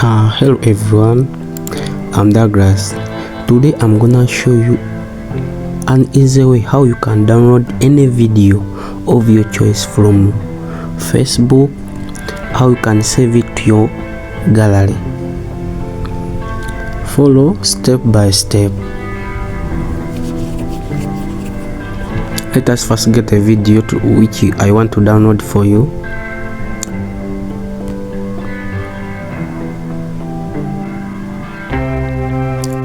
Hello everyone, I'm Douglas. Today I'm gonna show you an easy way how you can download any video of your choice from Facebook, how you can save it to your gallery. Follow step by step. Let us first get a video to which I want to download for you.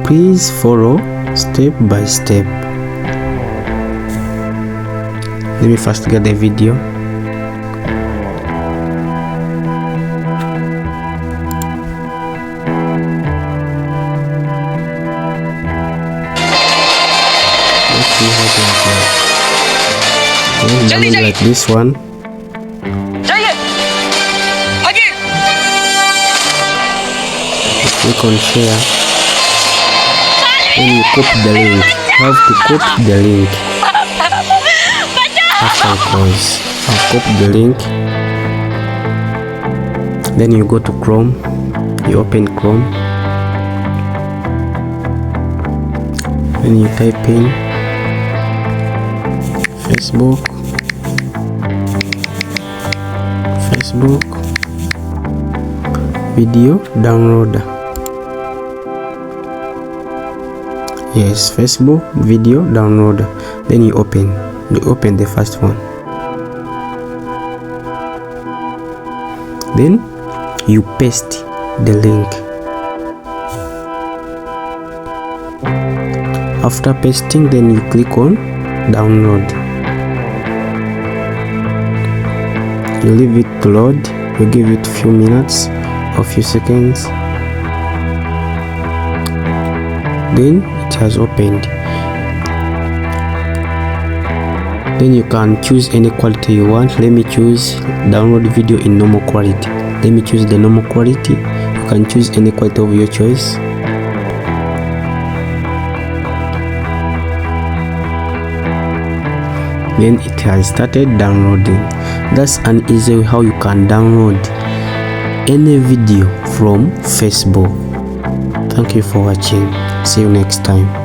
Please follow step by step. Let me first get the video. Let's see how to apply. Download like this one. Click on share. Then you copy the link. You have to copy the link. After it close, I'll copy the link. Then you go to Chrome. You open Chrome. Then you type in Facebook video downloader. Yes, Facebook video downloader. Then you open the first one. Then you paste the link. After pasting, then you click on download. You leave it to load. You give it a few minutes or few seconds. Then it has opened. Then you can choose any quality you want. Let me choose download video in normal quality. Let me choose the normal quality. You can choose any quality of your choice. Then it has started downloading. That's an easy way how you can download any video from Facebook. Thank you for watching. See you next time.